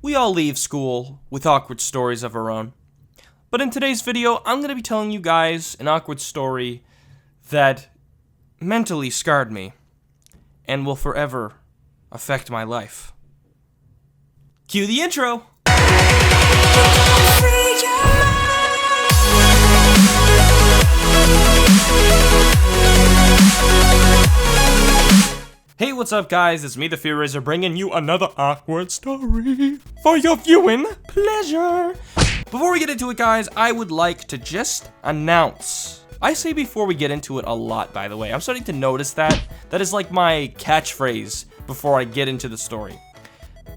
We all leave school with awkward stories of our own. But in today's video, I'm going to be telling you guys an awkward story that mentally scarred me and will forever affect my life. Cue the intro! Hey, what's up guys, it's me, the Fear.Business, bringing you another awkward story for your viewing pleasure. Before we get into it guys, I would like to just announce, I say before we get into it a lot by the way, I'm starting to notice that is like my catchphrase before I get into the story.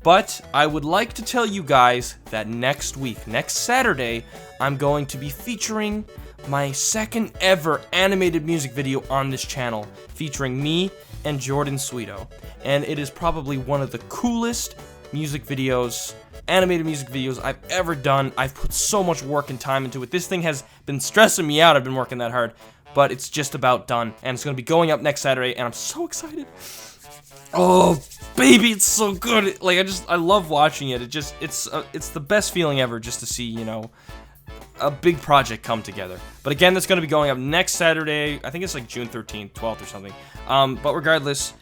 But I would like to tell you guys that next week, next Saturday, I'm going to be featuring my second ever animated music video on this channel, featuring me and Jordan Sweeto. And it is probably one of the coolest music videos, animated music videos I've ever done. I've put so much work and time into it. This thing has been stressing me out. I've been working that hard, but it's just about done. And it's going to be going up next Saturday, and I'm so excited. Oh, baby, it's so good. Like, I love watching it. It's the best feeling ever just to see, you know, a big project come together. But again, that's going to be going up next Saturday. I think it's like June 13th, 12th or something. But regardless,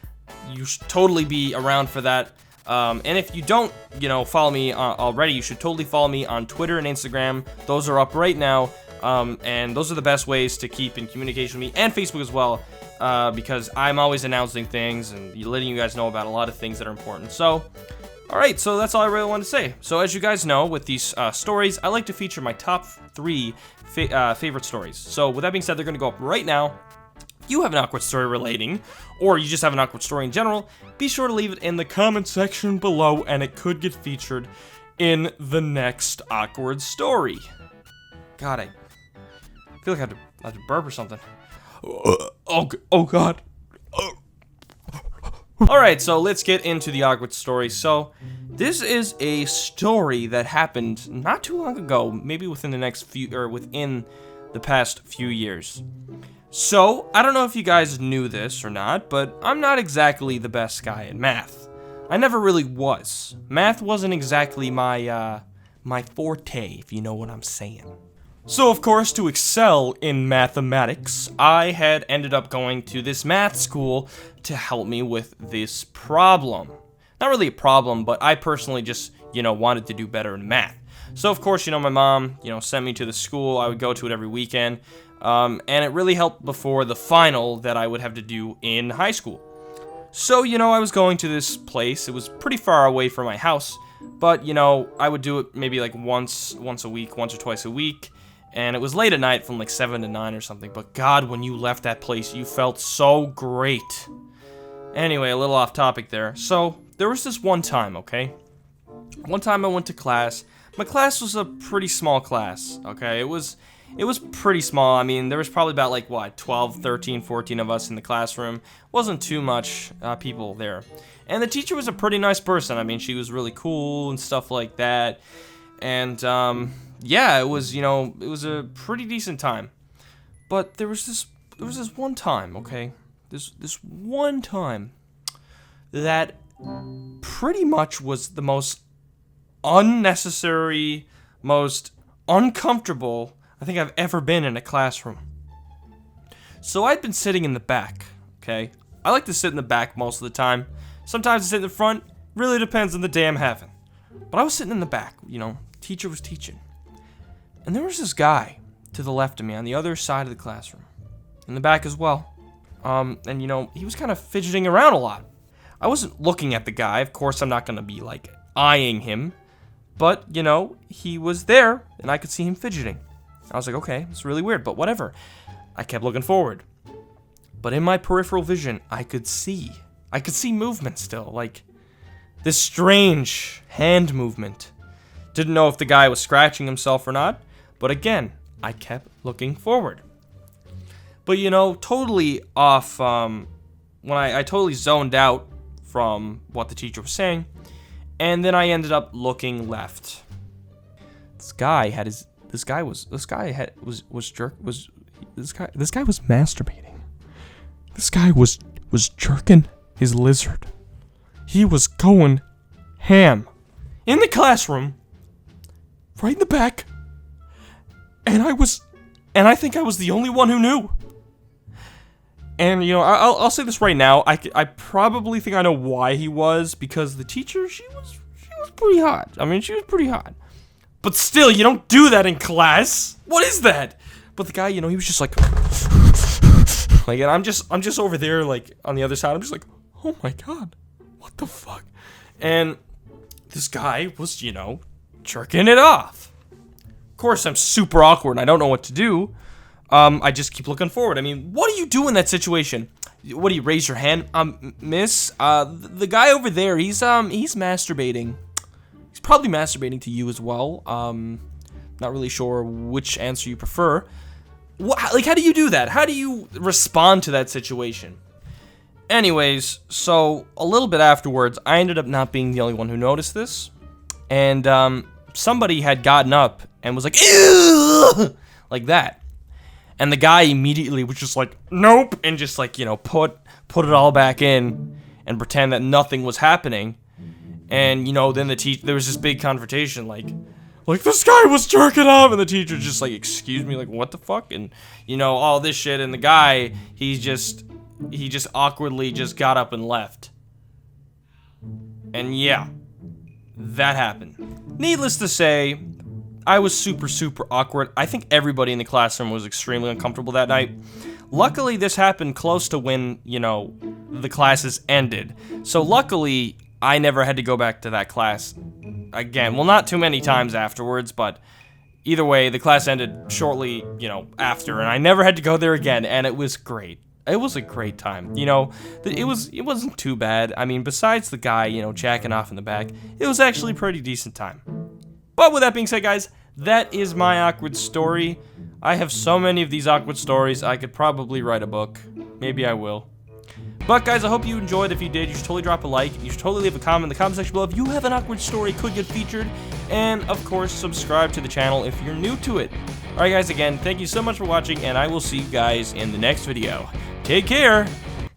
you should totally be around for that. And if you don't, you know, follow me already, you should totally follow me on Twitter and Instagram. Those are up right now. And those are the best ways to keep in communication with me, and Facebook as well, because I'm always announcing things and letting you guys know about a lot of things that are important. So, alright, so that's all I really wanted to say. So as you guys know, with these stories, I like to feature my top 3 favorite stories. So with that being said, they're going to go up right now. If you have an awkward story relating, or you just have an awkward story in general, be sure to leave it in the comment section below, and it could get featured in the next awkward story. God, I feel like I have to burp or something. Oh God. Alright, so let's get into the awkward story. So, this is a story that happened not too long ago, maybe within the past few years. So, I don't know if you guys knew this or not, but I'm not exactly the best guy at math. I never really was. Math wasn't exactly my forte, if you know what I'm saying. So, of course, to excel in mathematics, I had ended up going to this math school to help me with this problem. Not really a problem, but I personally just, you know, wanted to do better in math. So, of course, you know, my mom, you know, sent me to the school. I would go to it every weekend, and it really helped before the final that I would have to do in high school. So, you know, I was going to this place. It was pretty far away from my house, but, you know, I would do it maybe like once a week, once or twice a week. And it was late at night from like 7 to 9 or something. But God, when you left that place, you felt so great. Anyway, a little off topic there. So, there was this one time, okay? One time I went to class. My class was a pretty small class, okay? It was pretty small. I mean, there was probably about like, what, 12, 13, 14 of us in the classroom. Wasn't too much people there. And the teacher was a pretty nice person. I mean, she was really cool and stuff like that. And, yeah, it was, you know, it was a pretty decent time. But there was this one time, okay? This one time that pretty much was the most unnecessary, most uncomfortable I think I've ever been in a classroom. So I'd been sitting in the back, okay? I like to sit in the back most of the time. Sometimes I sit in the front. Really depends on the day I'm having. But I was sitting in the back, you know, teacher was teaching. And there was this guy to the left of me on the other side of the classroom, in the back as well. And you know, he was kind of fidgeting around a lot. I wasn't looking at the guy. Of course, I'm not going to be like eyeing him. But, you know, he was there and I could see him fidgeting. I was like, okay, it's really weird, but whatever. I kept looking forward. But in my peripheral vision, I could see movement still, like this strange hand movement. Didn't know if the guy was scratching himself or not. But again, I kept looking forward. But, you know, totally off, when I totally zoned out from what the teacher was saying, and then I ended up looking left. This guy was masturbating. This guy was jerking his lizard. He was going ham. in the classroom, right in the back, and I think I was the only one who knew. And, you know, I'll say this right now, I probably think I know why he was, because the teacher, she was pretty hot. I mean, she was pretty hot. But still, you don't do that in class. What is that? But the guy, you know, he was just like, and I'm just over there, like, on the other side, I'm just like, oh my god, what the fuck? And this guy was, you know, jerking it off. Of course, I'm super awkward and I don't know what to do. I just keep looking forward. I mean, what do you do in that situation? What do you raise your hand? Miss, the guy over there, he's masturbating. He's probably masturbating to you as well. Not really sure which answer you prefer. Like, how do you do that? How do you respond to that situation? Anyways, so a little bit afterwards, I ended up not being the only one who noticed this. And, somebody had gotten up and was like, ew! Like that. And the guy immediately was just like, nope, and just like, you know, put it all back in and pretend that nothing was happening. And, you know, then there was this big confrontation, like this guy was jerking off, and the teacher just like, excuse me, like, what the fuck? And, you know, all this shit, and the guy, he just awkwardly just got up and left. And yeah, that happened. Needless to say, I was super, super awkward. I think everybody in the classroom was extremely uncomfortable that night. Luckily, this happened close to when, you know, the classes ended. So luckily, I never had to go back to that class again. Well, not too many times afterwards, but either way, the class ended shortly, you know, after, and I never had to go there again, and it was great. It was a great time, you know. It wasn't too bad. I mean, besides the guy, you know, jacking off in the back, it was actually a pretty decent time. But with that being said, guys, that is my awkward story. I have so many of these awkward stories, I could probably write a book. Maybe I will. But guys, I hope you enjoyed. If you did, you should totally drop a like. You should totally leave a comment in the comment section below if you have an awkward story could get featured. And, of course, subscribe to the channel if you're new to it. Alright guys, again, thank you so much for watching, and I will see you guys in the next video. Take care,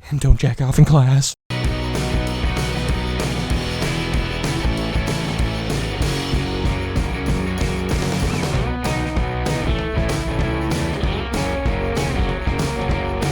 and don't jack off in class.